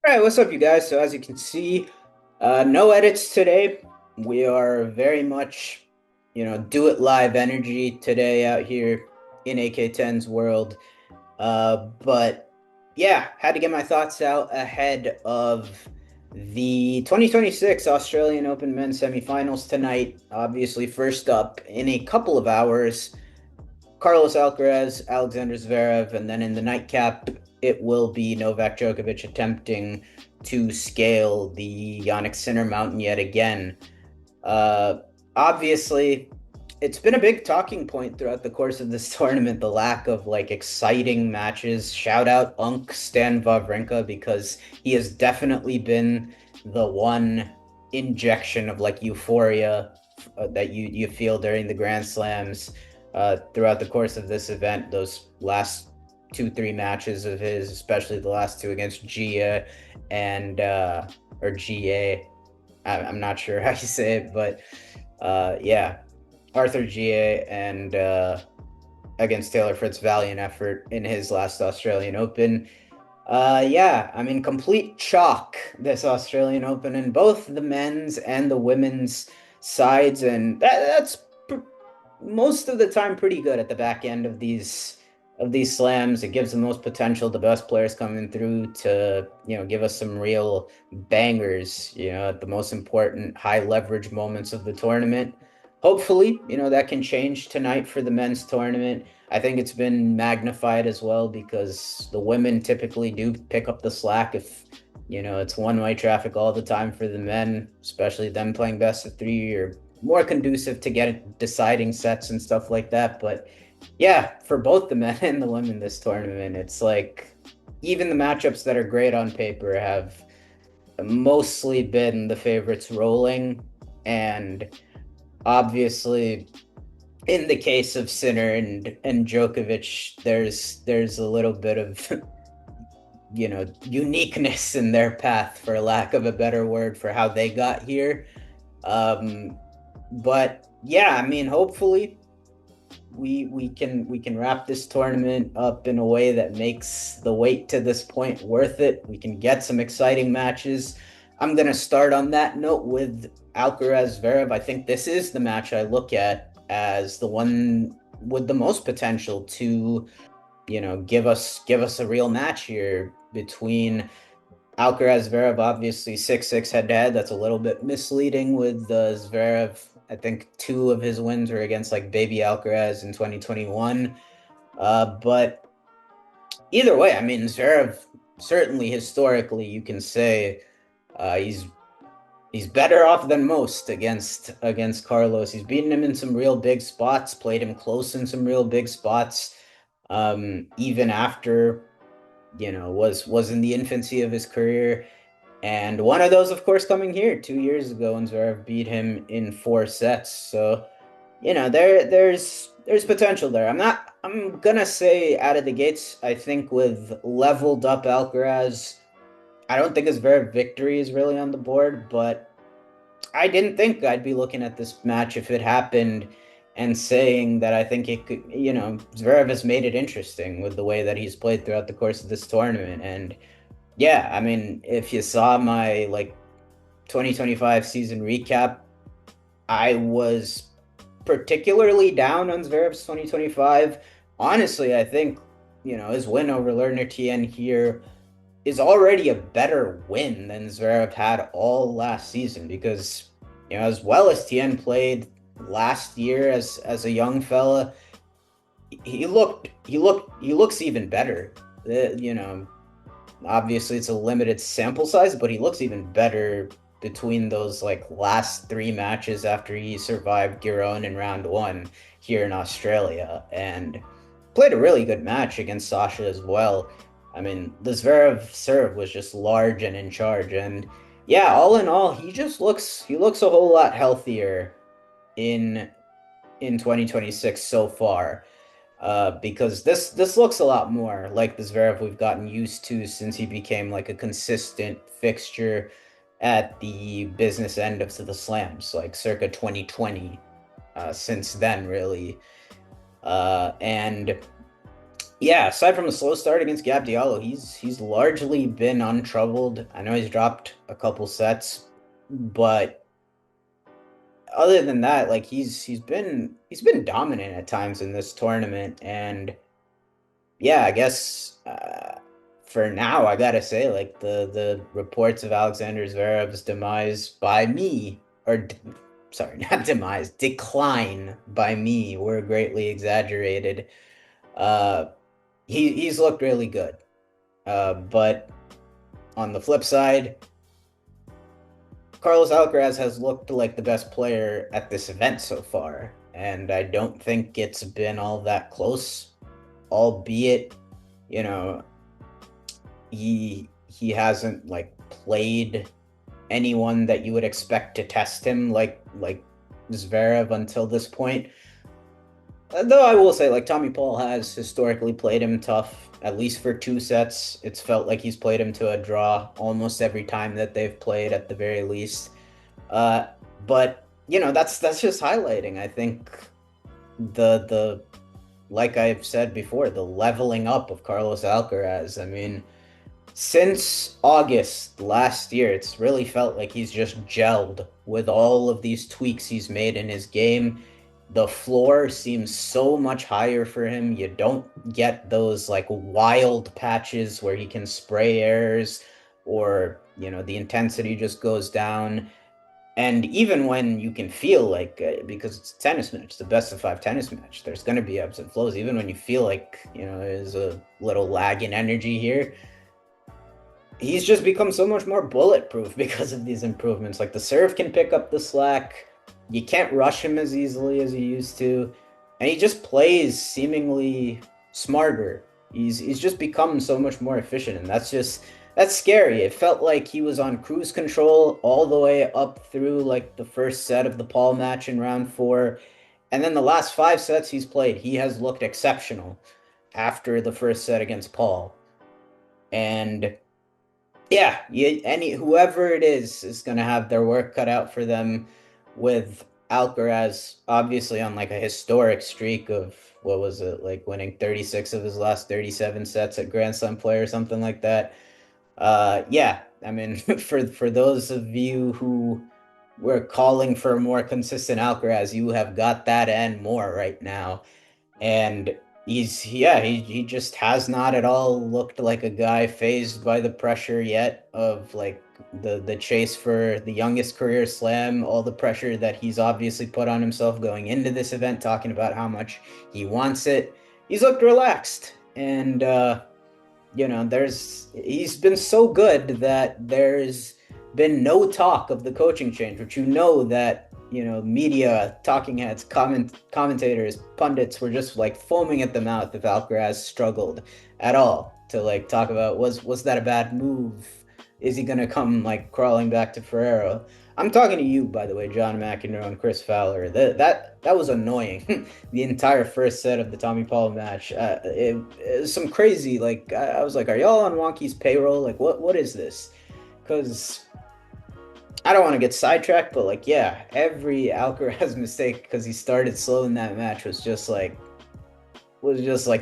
All right, what's up, you guys? So as you can see, no edits today. We are very much, do it live energy today out here in AK10's world. But yeah, had to get my thoughts out ahead of the 2026 Australian Open men's semifinals tonight. Obviously, first up in a couple of hours, Carlos Alcaraz, Alexander Zverev, and then in the nightcap, it will be Novak Djokovic attempting to scale the Yannick Sinner mountain yet again. Uh, Obviously, it's been a big talking point throughout the course of this tournament, the lack of like exciting matches. Shout out Stan Wawrinka because he has definitely been the one injection of like euphoria that you feel during the Grand Slams throughout the course of this event. Those last 2-3 matches of his, especially the last two against Gia and or GA. I'm not sure how you say it, but yeah, Arthur GA and against Taylor Fritz, valiant effort in his last Australian Open. Yeah, I mean, complete chalk this Australian Open in both the men's and the women's sides, and that's most of the time pretty good at the back end of these slams. It gives the most potential, the best players coming through to give us some real bangers. At the most important high leverage moments of the tournament. Hopefully, that can change tonight for the men's tournament. I think it's been magnified as well because the women typically do pick up the slack if it's one-way traffic all the time for the men, especially them playing best of three or more conducive to get deciding sets and stuff like that. But yeah, for both the men and the women this tournament, it's like even the matchups that are great on paper have mostly been the favorites rolling. And obviously, in the case of Sinner and Djokovic, there's a little bit of uniqueness in their path, for lack of a better word, for how they got here. Um, but yeah, I mean, hopefully we can wrap this tournament up in a way that makes the wait to this point worth it. We can get some exciting matches. I'm gonna start on that note with Alcaraz Zverev. I think this is the match I look at as the one with the most potential to, give us a real match here between Alcaraz Zverev, obviously 6-6 head to head. That's a little bit misleading with Zverev. I think two of his wins were against like baby Alcaraz in 2021. But either way, I mean, Zverev certainly historically you can say he's better off than most against Carlos. He's beaten him in some real big spots, played him close in some real big spots. Even after was in the infancy of his career. And one of those, of course, coming here 2 years ago when Zverev beat him in 4 sets. So, there's potential there. I'm gonna say out of the gates, I think with leveled up Alcaraz, I don't think his Zverev victory is really on the board, but I didn't think I'd be looking at this match if it happened and saying that I think it could, Zverev has made it interesting with the way that he's played throughout the course of this tournament. And yeah, I mean, if you saw my like 2025 season recap, I was particularly down on Zverev's 2025. Honestly, I think, his win over Lerner Tien here is already a better win than Zverev had all last season because, as well as Tien played last year as a young fella, he looks even better. You know, obviously it's a limited sample size, but he looks even better between those like last three matches after he survived Giron in round one here in Australia and played a really good match against Sasha as well. I mean, the Zverev serve was just large and in charge, and yeah, all in all, he looks a whole lot healthier in 2026 so far. Because this looks a lot more like the Zverev we've gotten used to since he became like a consistent fixture at the business end of the slams, like circa 2020. Since then, really, and Yeah, aside from a slow start against Gab Diallo, he's largely been untroubled. I know he's dropped a couple sets, but other than that, like he's been dominant at times in this tournament, and yeah, I guess for now I gotta say like the reports of Alexander Zverev's demise by me, sorry, not demise, decline by me were greatly exaggerated. Uh, he's looked really good, but on the flip side, Carlos Alcaraz has looked like the best player at this event so far, and I don't think it's been all that close, albeit, you know, he hasn't like played anyone that you would expect to test him like Zverev until this point. Though I will say, like Tommy Paul has historically played him tough, at least for two sets. It's felt like he's played him to a draw almost every time that they've played, at the very least. Uh, but that's just highlighting, I think, the like I've said before, the leveling up of Carlos Alcaraz. I mean, since August last year, it's really felt like he's just gelled with all of these tweaks he's made in his game. The floor seems so much higher for him. You don't get those like wild patches where he can spray errors, or, the intensity just goes down. And even when you can feel like, because it's a tennis match, it's a best of five tennis match, there's going to be ebbs and flows. Even when you feel like, there's a little lag in energy here, he's just become so much more bulletproof because of these improvements. Like the serve can pick up the slack. You can't rush him as easily as you used to. And he just plays seemingly smarter. He's just become so much more efficient, and that's scary. It felt like he was on cruise control all the way up through like the first set of the Paul match in round four. And then the last five sets he's played, he has looked exceptional after the first set against Paul. And yeah, whoever it is going to have their work cut out for them, with Alcaraz obviously on like a historic streak of, what was it, like winning 36 of his last 37 sets at Grand Slam play or something like that. Yeah, I mean, for those of you who were calling for a more consistent Alcaraz, you have got that and more right now. And he just has not at all looked like a guy phased by the pressure yet of like the chase for the youngest career slam, all the pressure that he's obviously put on himself going into this event, talking about how much he wants it. He's looked relaxed, and he's been so good that there's been no talk of the coaching change, which that media, talking heads, commentators, pundits were just like foaming at the mouth if Alcaraz struggled at all to like talk about, was that a bad move? Is he gonna come like crawling back to Ferrero? I'm talking to you, by the way, John McEnroe and Chris Fowler. That was annoying. The entire first set of the Tommy Paul match, it was some crazy. Like I was like, are y'all on Wonky's payroll? Like what is this? Because I don't want to get sidetracked, but like, yeah, every Alcaraz mistake because he started slow in that match was just like,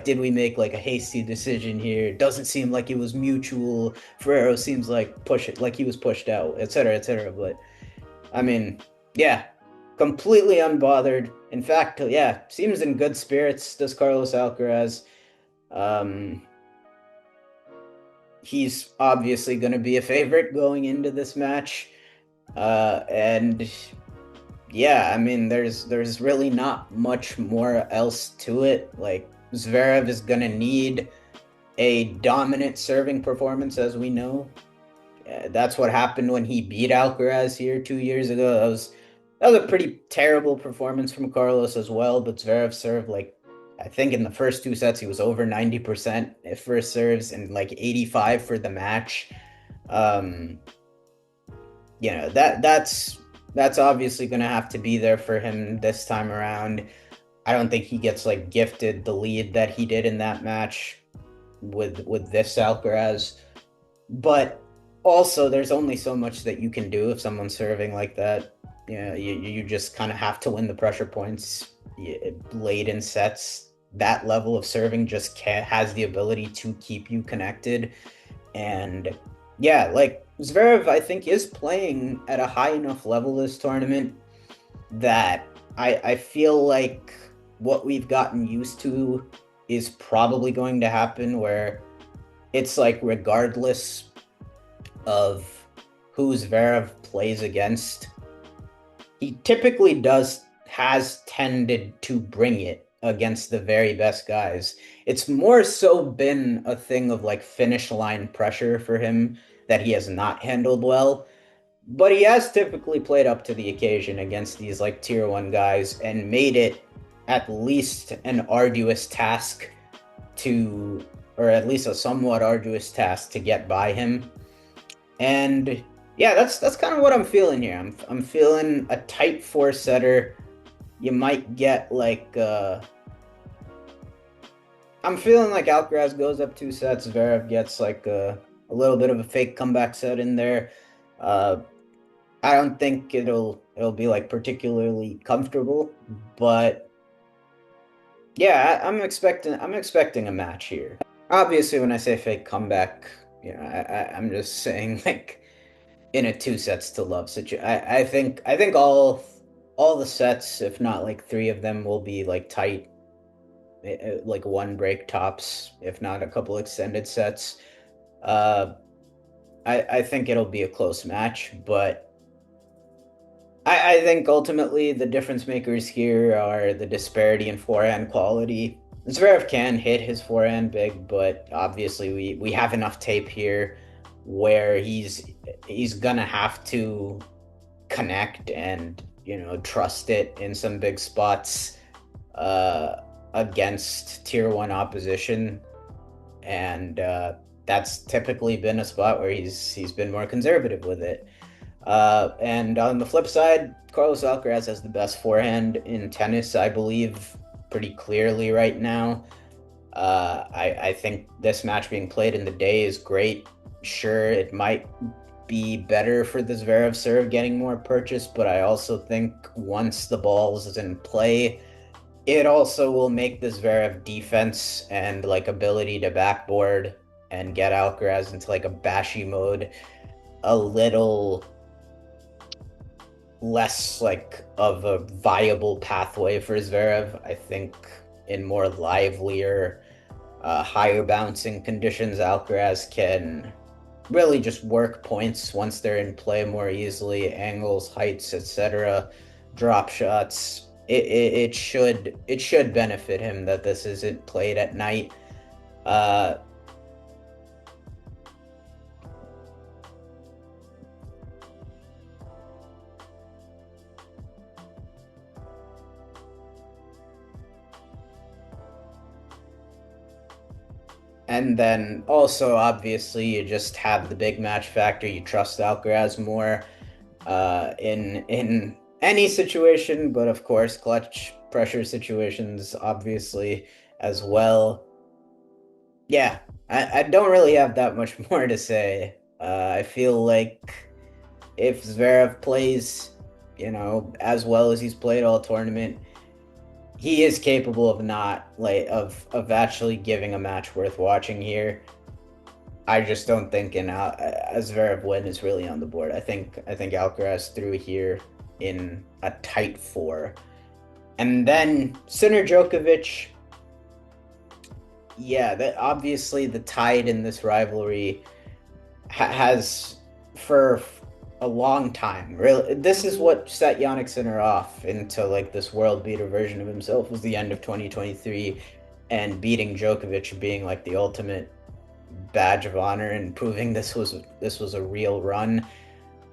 did we make like a hasty decision here? It doesn't seem like it was mutual. Ferrero seems like he was pushed out, etc., etc. But I mean, yeah, completely unbothered. In fact, yeah, seems in good spirits. Does Carlos Alcaraz? Um, he's obviously going to be a favorite going into this match. And yeah, I mean, there's really not much more else to it. Like Zverev is gonna need a dominant serving performance, as we know. That's what happened when he beat Alcaraz here 2 years ago. That was a pretty terrible performance from Carlos as well. But Zverev served like, I think in the first two sets he was over 90% at first serves and like 85 for the match. Um, that's obviously going to have to be there for him this time around. I don't think he gets like gifted the lead that he did in that match with this Alcaraz. But also, there's only so much that you can do if someone's serving like that. You just kind of have to win the pressure points late in sets. that level of serving just has the ability to keep you connected. And yeah, like Zverev, I think is playing at a high enough level this tournament that I feel like what we've gotten used to is probably going to happen, where it's like regardless of who Zverev plays against, he typically does has tended to bring it against the very best guys. It's more so been a thing of like finish line pressure for him that he has not handled well. But he has typically played up to the occasion against these like tier one guys and made it at least an arduous task to, or at least a somewhat arduous task to get by him. And yeah, that's kind of what I'm feeling here. I'm feeling a tight four setter. You might get like I'm feeling like Alcaraz goes up two sets. Zverev gets like a little bit of a fake comeback set in there. Uh, I don't think it'll be like particularly comfortable, but yeah, I'm expecting a match here. Obviously, when I say fake comeback, I'm just saying like in a two sets to love situation. I think all the sets, if not like three of them, will be like tight, like one break tops, if not a couple extended sets. Uh, I think it'll be a close match, but I think ultimately the difference makers here are the disparity in forehand quality. Zverev can hit his forehand big, but obviously we have enough tape here where he's gonna have to connect and trust it in some big spots uh, against tier one opposition, and that's typically been a spot where he's been more conservative with it. And on the flip side, Carlos Alcaraz has the best forehand in tennis, I believe, pretty clearly right now. I think this match being played in the day is great. Sure, it might be better for the Zverev serve getting more purchase, but I also think once the ball's is in play, it also will make the Zverev defense and like ability to backboard and get Alcaraz into like a bashy mode a little less like of a viable pathway for Zverev. I think in more livelier, higher bouncing conditions, Alcaraz can really just work points once they're in play more easily, angles, heights, etc., drop shots. It should benefit him that this isn't played at night. Uh, And then also, obviously, you just have the big match factor. You trust Alcaraz more in any situation, but of course, clutch pressure situations, obviously, as well. Yeah, I don't really have that much more to say. I feel like if Zverev plays, as well as he's played all tournament, he is capable of not like of actually giving a match worth watching here. I just don't think a Zverev win is really on the board. I think Alcaraz through here in a tight four, and then Sinner Djokovic. Yeah, that obviously the tide in this rivalry has for a long time. Really, this is what set Yannick Sinner off into like this world beater version of himself. Was the end of 2023, and beating Djokovic being like the ultimate badge of honor and proving this was a real run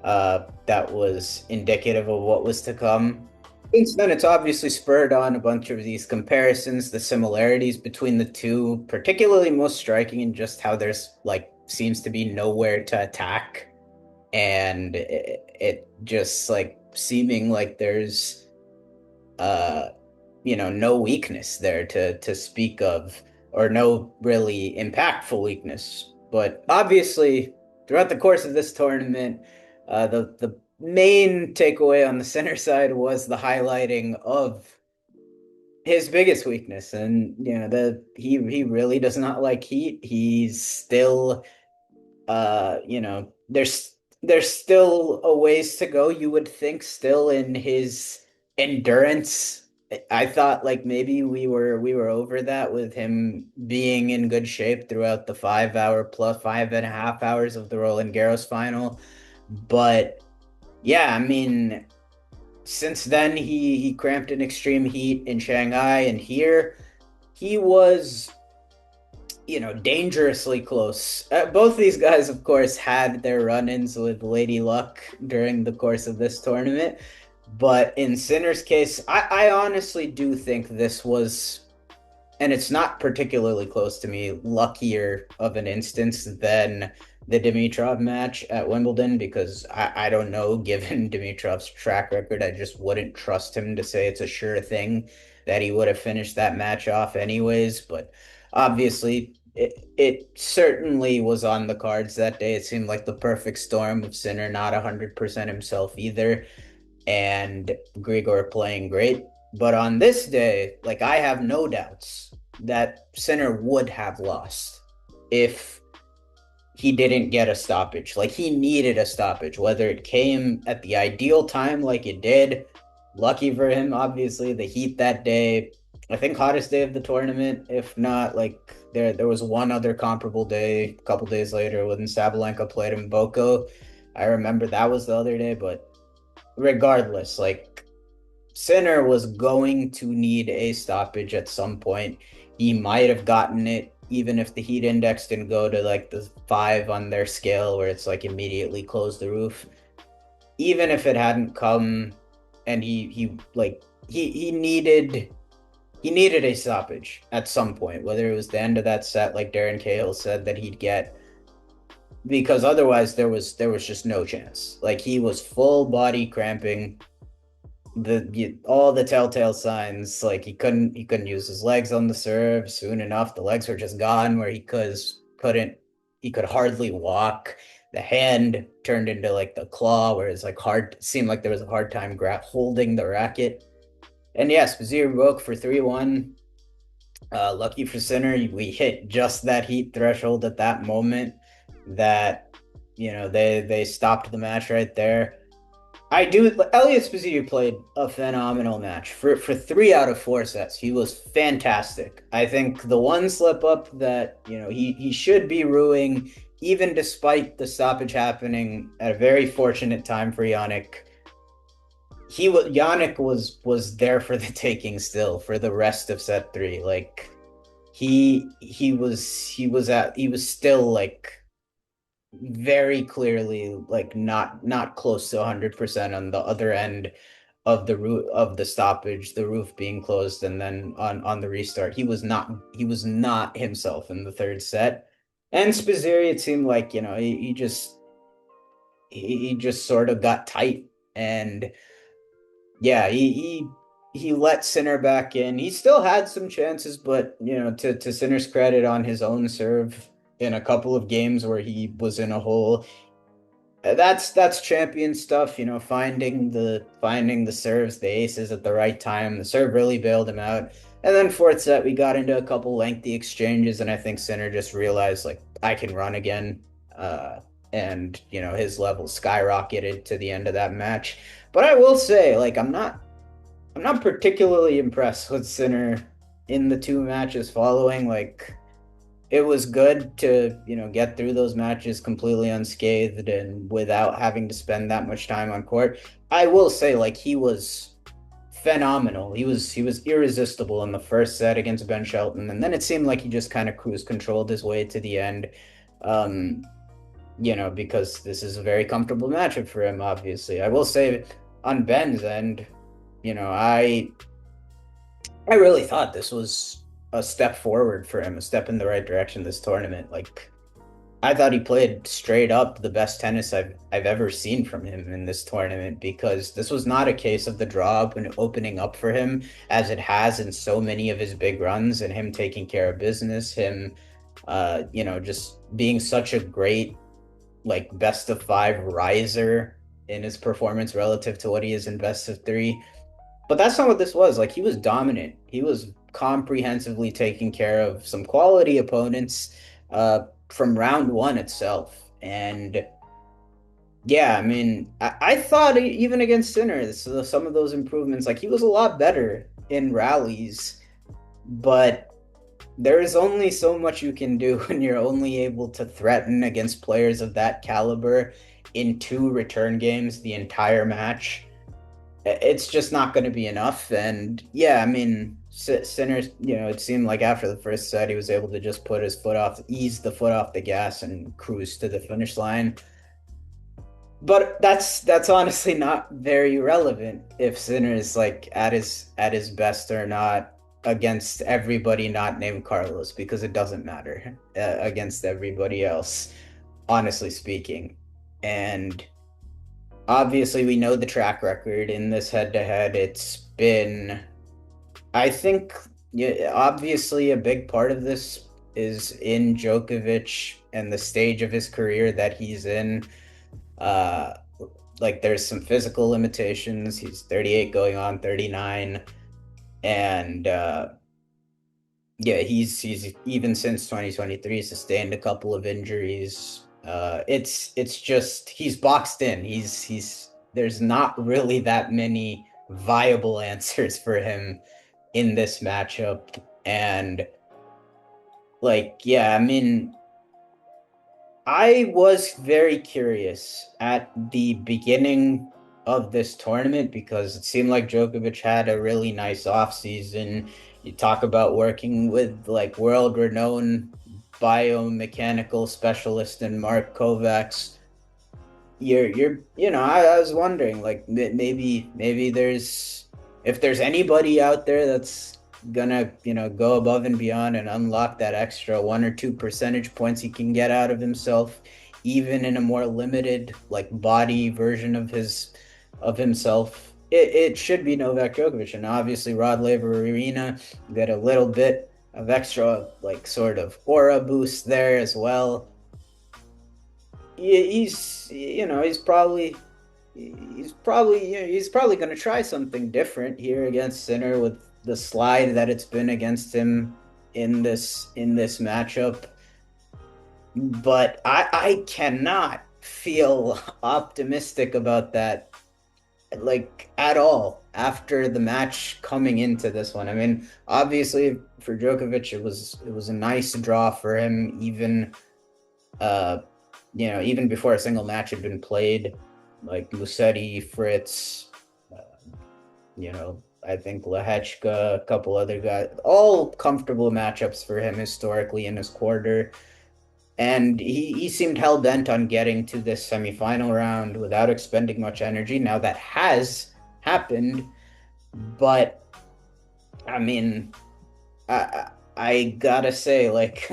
that was indicative of what was to come. Since then, it's obviously spurred on a bunch of these comparisons, the similarities between the two, particularly most striking in just how there's like seems to be nowhere to attack, and it just like seeming like there's uh no weakness there to speak of, or no really impactful weakness. But obviously, throughout the course of this tournament, the main takeaway on the center side was the highlighting of his biggest weakness. And he really does not like heat. He's still there's still a ways to go, you would think, still in his endurance. I thought like maybe we were over that with him being in good shape throughout the 5 hour plus 5.5 hours of the Roland Garros final. But yeah, I mean, since then he cramped in extreme heat in Shanghai, and here he was dangerously close. Both these guys, of course, had their run-ins with Lady Luck during the course of this tournament. But in Sinner's case, I honestly do think this was, and it's not particularly close to me, luckier of an instance than the Dimitrov match at Wimbledon, because I don't know, given Dimitrov's track record, I just wouldn't trust him to say it's a sure thing that he would have finished that match off anyways. But obviously, it certainly was on the cards that day. It seemed like the perfect storm of Sinner not 100% himself either, and Grigor playing great. But on this day, like, I have no doubts that Sinner would have lost if he didn't get a stoppage. Like, he needed a stoppage, whether it came at the ideal time like it did. Lucky for him, obviously, the heat that day. I think hottest day of the tournament. If not, like, there was one other comparable day a couple days later when Sabalenka played in Boko. I remember that was the other day, but regardless, like, Sinner was going to need a stoppage at some point. He might have gotten it even if the heat index didn't go to like the 5 on their scale where it's like immediately close the roof. Even if it hadn't come, and he needed a stoppage at some point, whether it was the end of that set like Darren Cahill said that he'd get, because otherwise there was just no chance. Like, he was full body cramping, all the telltale signs. Like, he couldn't use his legs on the serve soon enough. The legs were just gone where couldn't he could hardly walk. The hand turned into like the claw, where it's like hard, seemed like there was a hard time holding the racket. And yes, Spizier broke for 3-1. Lucky for Sinner, we hit just that heat threshold at that moment that they stopped the match right there. I do. Elliot Spizier played a phenomenal match for 3 out of 4 sets. He was fantastic. I think the one slip up that he should be rueing, even despite the stoppage happening at a very fortunate time for Yannick. Yannick was there for the taking still for the rest of set three. Like, he was still like very clearly like not close to 100% on the other end of the root of the stoppage, the roof being closed, and then on the restart he was not himself in the third set. And Spizzeri, it seemed like he just sort of got tight. And yeah, he let Sinner back in. He still had some chances, but to Sinner's credit, on his own serve in a couple of games where he was in a hole, that's champion stuff, finding the serves, the aces at the right time. The serve really bailed him out. And then fourth set, we got into a couple lengthy exchanges, and I think Sinner just realized, like, I can run again. And his level skyrocketed to the end of that match. But I will say, like, I'm not particularly impressed with Sinner in the 2 matches following. Like, it was good to, get through those matches completely unscathed and without having to spend that much time on court. I will say, like, he was phenomenal. He was irresistible in the first set against Ben Shelton, and then it seemed like he just kind of cruise controlled his way to the end. Um, because this is a very comfortable matchup for him, obviously. I will say, on Ben's end, I really thought this was a step forward for him, a step in the right direction this tournament. Like, I thought he played straight up the best tennis I've ever seen from him in this tournament, because this was not a case of the draw opening up for him as it has in so many of his big runs, and him taking care of business, him just being such a great, like, best of 5 riser in his performance relative to what he is in best of 3. But that's not what this was. Like, he was dominant. He was comprehensively taking care of some quality opponents from round one itself. And yeah, I mean, I thought even against Sinner, so some of those improvements, like he was a lot better in rallies, but there is only so much you can do when you're only able to threaten against players of that caliber in two return games the entire match. It's just not going to be enough. And yeah, I mean, Sinner, it seemed like after the first set, he was able to just put his foot off, ease the foot off the gas and cruise to the finish line. But that's honestly not very relevant if Sinner is like at his best or not against everybody not named Carlos, because it doesn't matter against everybody else, honestly speaking. And obviously we know the track record in this head to head. It's been, I think, yeah, obviously a big part of this is in Djokovic and the stage of his career that he's in. Uh, like there's some physical limitations. He's 38 going on 39, and yeah, he's even since 2023 sustained a couple of injuries. It's just he's boxed in. He's there's not really that many viable answers for him in this matchup. And like, yeah, I mean, I was very curious at the beginning of this tournament because it seemed like Djokovic had a really nice offseason. You talk about working with like world-renowned biomechanical specialist in Mark Kovacs. I was wondering like maybe there's if there's anybody out there that's gonna go above and beyond and unlock that extra 1 or 2 percentage points he can get out of himself, even in a more limited like body version of himself. It should be Novak Djokovic, and obviously Rod Laver Arena got a little bit of extra like sort of aura boost there as well. He's probably going to try something different here against Sinner with the slide that it's been against him in this matchup. But I cannot feel optimistic about that like at all after the match coming into this one. I mean, obviously for Djokovic it was a nice draw for him, even uh even before a single match had been played. Like Musetti, Fritz, I think Lehechka, a couple other guys, all comfortable matchups for him historically in his quarter. And he seemed hell bent on getting to this semifinal round without expending much energy. Now that has happened, but I mean, I gotta say, like,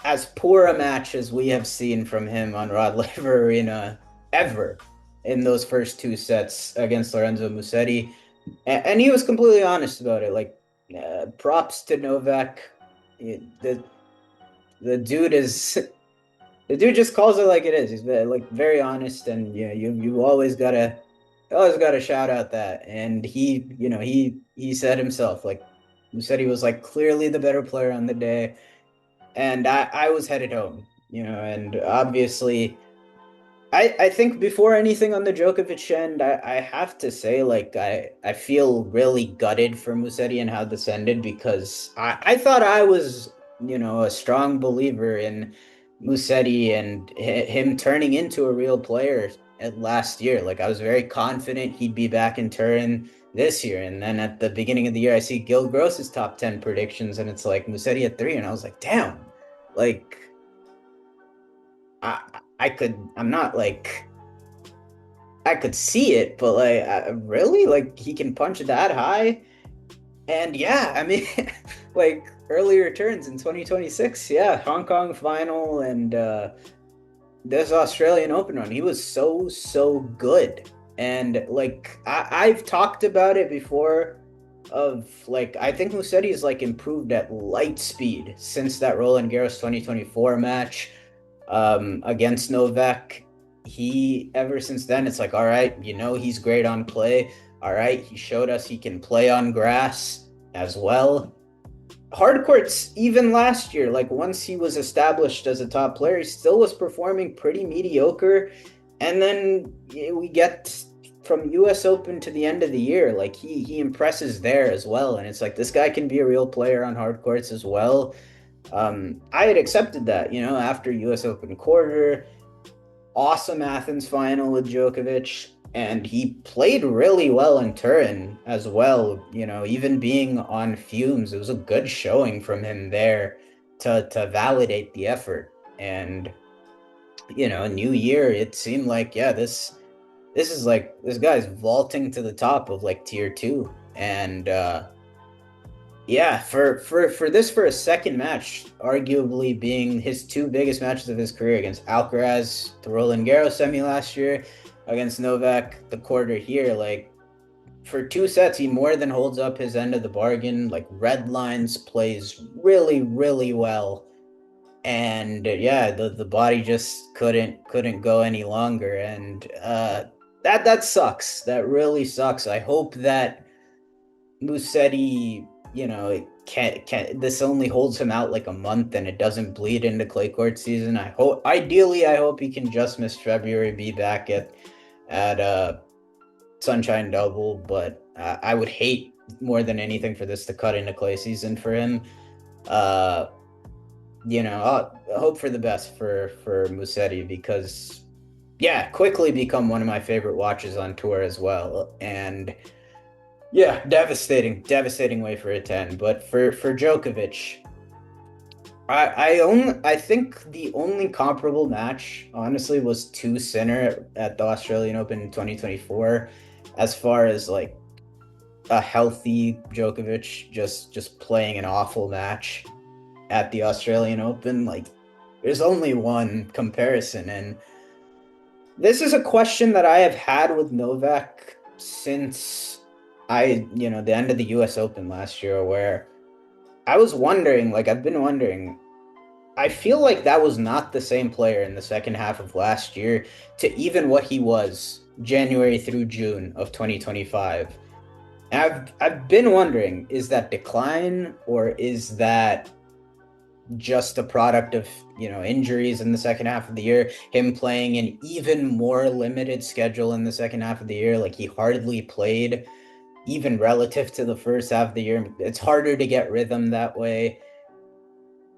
as poor a match as we have seen from him on Rod Laver Arena ever in those first two sets against Lorenzo Musetti. And he was completely honest about it. Like, props to Novak. The dude is the dude just calls it like it is. He's like very honest, and yeah, you always gotta shout out that. And he said himself, like Musetti was like clearly the better player on the day, and I was headed home, and obviously I think before anything on the Djokovic end, I have to say, like, I feel really gutted for Musetti and how this ended because I thought I was, a strong believer in Musetti and him turning into a real player at last year. Like, I was very confident he'd be back in Turin this year. And then at the beginning of the year, I see Gil Gross's top 10 predictions, and it's like Musetti at 3. And I was like, damn, like, I, I'm not like, I could see it, but like, really, like he can punch that high, and yeah, I mean, like early returns in 2026, yeah, Hong Kong final and this Australian Open run, he was so good, and like I've talked about it before. Of like, I think Musetti is like improved at light speed since that Roland Garros 2024 match against Novak. He ever since then, it's like, all right, he's great on clay, All right, he showed us he can play on grass as well. Hard courts, even last year, like once he was established as a top player, he still was performing pretty mediocre. And then we get from US Open to the end of the year, like he impresses there as well. And it's like this guy can be a real player on hard courts as well. I had accepted that, after US Open quarter, awesome Athens final with Djokovic, and he played really well in Turin as well. Even being on fumes, it was a good showing from him there to validate the effort. And new year, it seemed like, yeah, this is like this guy's vaulting to the top of like tier two. And yeah, for a second match, arguably being his two biggest matches of his career against Alcaraz, the Roland Garros semi last year, against Novak, the quarter here, like for two sets, he more than holds up his end of the bargain. Like red lines plays really, really well. And yeah, the body just couldn't go any longer. And that sucks. That really sucks. I hope that Musetti, can this only holds him out like a month and it doesn't bleed into clay court season. I hope he can just miss February, be back at Sunshine Double, but I would hate more than anything for this to cut into clay season for him. Uh, I'll hope for the best for Musetti because yeah, quickly become one of my favorite watches on tour as well. And yeah, devastating way for it to end. But for Djokovic, I think the only comparable match, honestly, was two Sinner at the Australian Open in 2024, as far as like a healthy Djokovic just playing an awful match at the Australian Open. Like, there's only one comparison, and this is a question that I have had with Novak since the end of the US Open last year, where I was wondering, like, I've been wondering, I feel like that was not the same player in the second half of last year to even what he was January through June of 2025. And I've been wondering, is that decline or is that just a product of injuries in the second half of the year, him playing an even more limited schedule in the second half of the year, like he hardly played even relative to the first half of the year. It's harder to get rhythm that way.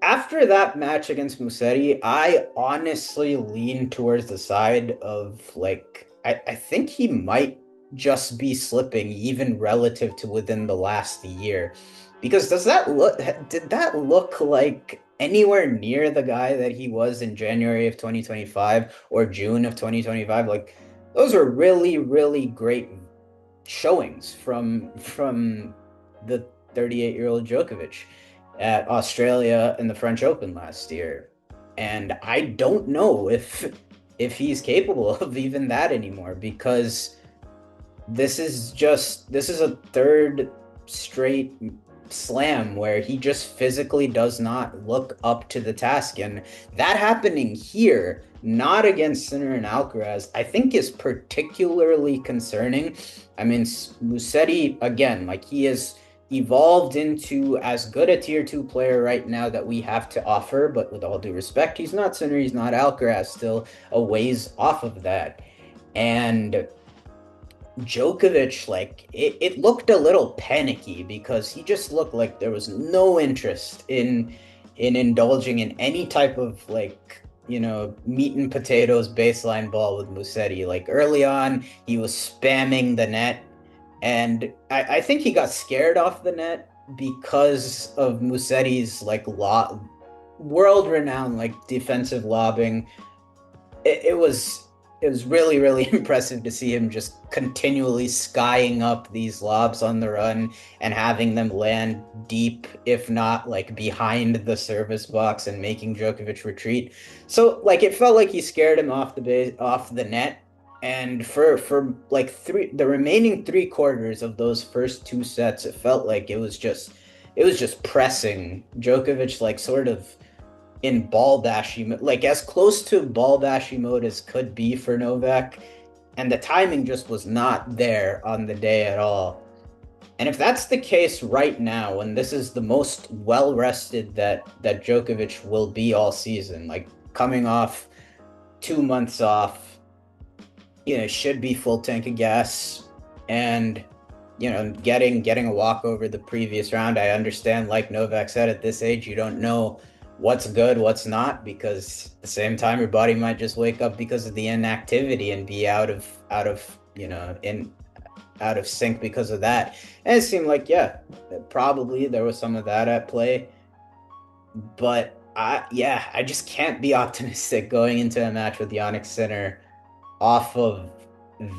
After that match against Musetti, I honestly lean towards the side of like I think he might just be slipping even relative to within the last year. Because did that look like anywhere near the guy that he was in January of 2025 or June of 2025? Like those are really, really great showings from the 38-year-old Djokovic at Australia and the French Open last year. And I don't know if he's capable of even that anymore because this is a third straight slam where he just physically does not look up to the task. And that happening here, not against Sinner and Alcaraz, I think is particularly concerning. I mean, Musetti, again, like he is evolved into as good a tier two player right now that we have to offer, but with all due respect, he's not Sinner, he's not Alcaraz, still a ways off of that. And Djokovic, like it looked a little panicky because he just looked like there was no interest in indulging in any type of like meat and potatoes baseline ball with Musetti. Like early on, he was spamming the net, and I think he got scared off the net because of Musetti's like world renowned like defensive lobbing. It was really, really impressive to see him just continually skying up these lobs on the run and having them land deep, if not like behind the service box, and making Djokovic retreat. So like it felt like he scared him off the net. And for like the remaining three quarters of those first two sets, it felt like it was just pressing Djokovic, like sort of in ball bashy, like as close to ball bashy mode as could be for Novak. and the timing just was not there on the day at all. And if that's the case right now, when this is the most well rested that Djokovic will be all season, like coming off 2 months off, should be full tank of gas, and getting a walk over the previous round. I understand, like Novak said, at this age, you don't know what's good, what's not, because at the same time, your body might just wake up because of the inactivity and be in out of sync because of that. And it seemed like, yeah, probably there was some of that at play. But I just can't be optimistic going into a match with Jannik Sinner off of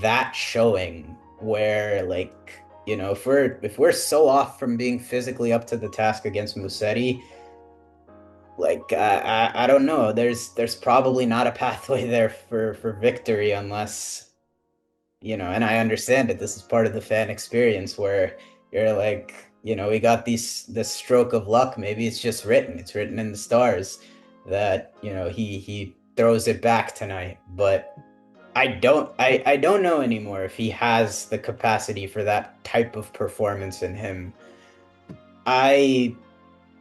that showing where, like, if we're so off from being physically up to the task against Musetti, like I don't know. There's probably not a pathway there for victory unless, and I understand it. This is part of the fan experience where you're like, we got this stroke of luck. Maybe it's just written. It's written in the stars that, he throws it back tonight. But I don't know anymore if he has the capacity for that type of performance in him. I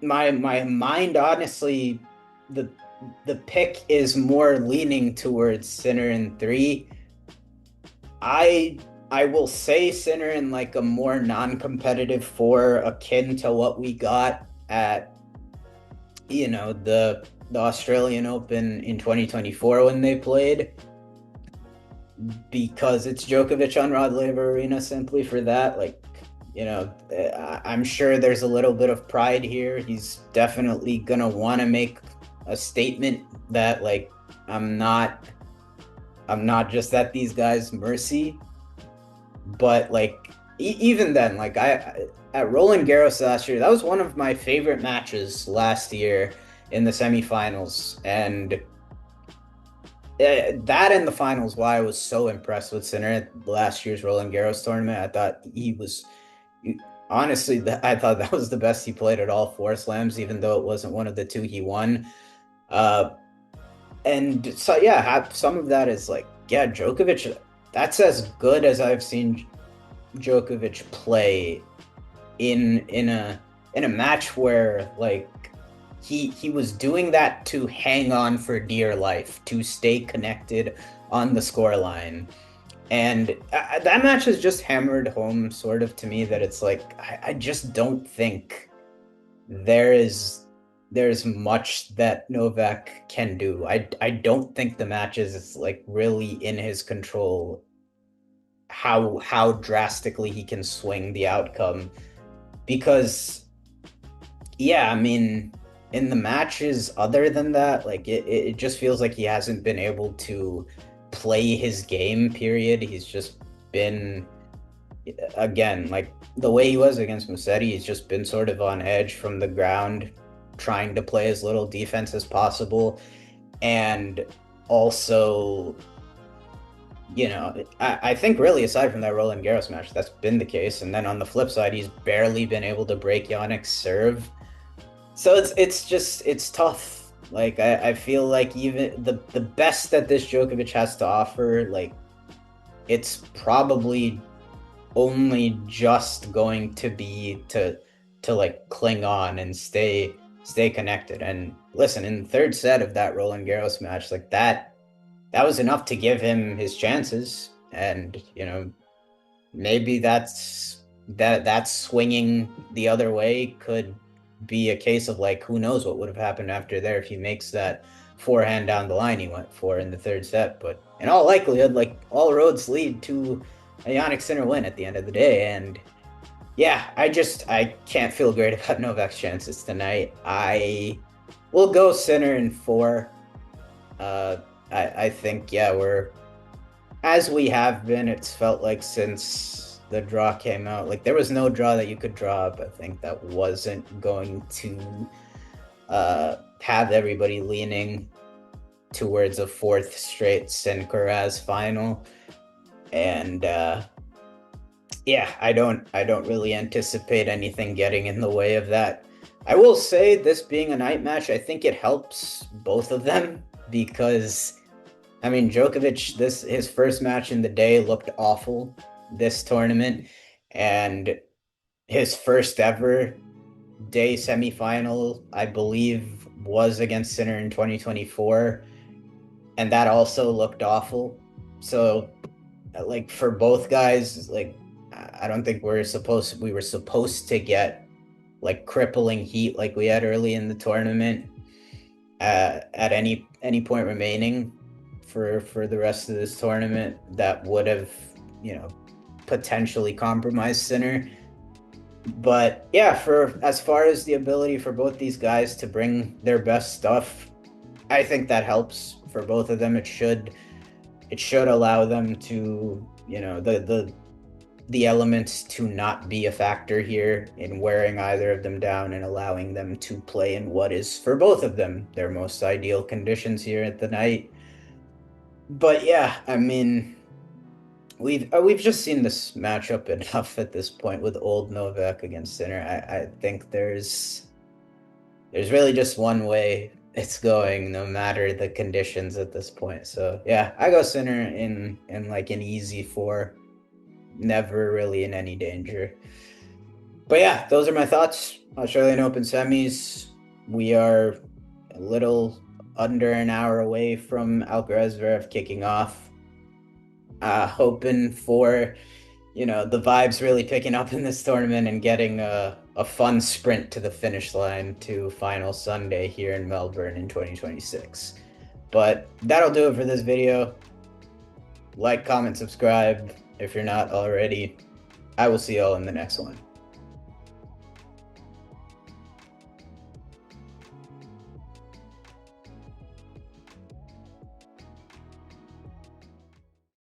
my mind, honestly, the the pick is more leaning towards Sinner in three. I I will say Sinner in like a more non-competitive four, akin to what we got at the Australian Open in 2024 when they played, because it's Djokovic on Rod Laver Arena simply for that. Like, I'm sure there's a little bit of pride here. He's definitely gonna want to make a statement that, like, I'm not I'm not just at these guys' mercy. But like, even then, like, at Roland Garros last year, that was one of my favorite matches last year in the semifinals, and that in the finals, why I was so impressed with Sinner at last year's Roland Garros tournament. I thought he was, honestly, I thought that was the best he played at all four slams, even though it wasn't one of the two he won. Uh, and so yeah, some of that is like, yeah, Djokovic. That's as good as I've seen Djokovic play in a match where, like, he was doing that to hang on for dear life, to stay connected on the scoreline. And that match has just hammered home sort of to me that it's like, I just don't think there is there's much that Novak can do. I don't think the match is like really in his control, how drastically he can swing the outcome, because yeah, I mean, in the matches other than that, like, it just feels like he hasn't been able to play his game, period. He's just been, again, like the way he was against Musetti, he's just been sort of on edge from the ground, trying to play as little defense as possible. And also, I think really, aside from that Roland Garros match, that's been the case. And then on the flip side, he's barely been able to break Jannik's serve. So it's tough. Like, I feel like even the best that this Djokovic has to offer, like, it's probably only just going to be to like cling on and stay connected. And listen, in the third set of that Roland Garros match, like, that was enough to give him his chances. And maybe that swinging the other way could be a case of, like, who knows what would have happened after there if he makes that forehand down the line he went for in the third set. But in all likelihood, like, all roads lead to a Jannik Sinner win at the end of the day. And yeah, I can't feel great about Novak's chances tonight. I will go Sinner in four. I think, yeah, we're, as we have been, it's felt like since the draw came out. Like, there was no draw that you could draw up, I think, that wasn't going to have everybody leaning towards a fourth straight Sincaraz final. And yeah, I don't really anticipate anything getting in the way of that. I will say, this being a night match, I think it helps both of them, because I mean, Djokovic, this his first match in the day looked awful this tournament, and his first ever day semifinal, I believe, was against Sinner in 2024, and that also looked awful. So, like for both guys, like I don't think we were supposed to get like crippling heat like we had early in the tournament at any point remaining for the rest of this tournament that would have, you know, potentially compromised Sinner. But yeah, for as far as the ability for both these guys to bring their best stuff, I think that helps for both of them. It should allow them to, you know, the elements to not be a factor here in wearing either of them down and allowing them to play in what is for both of them their most ideal conditions here at the night. But yeah, I mean, we've just seen this matchup enough at this point with old Novak against Sinner. I think there's really just one way it's going, no matter the conditions at this point. So yeah, I go Sinner in like an easy four, never really in any danger. But yeah, those are my thoughts. Australian Open semis. We are a little under an hour away from Alcaraz Zverev kicking off. Hoping for, you know, the vibes really picking up in this tournament and getting a fun sprint to the finish line to final Sunday here in Melbourne in 2026. But that'll do it for this video. Like, comment, subscribe if you're not already. I will see y'all in the next one.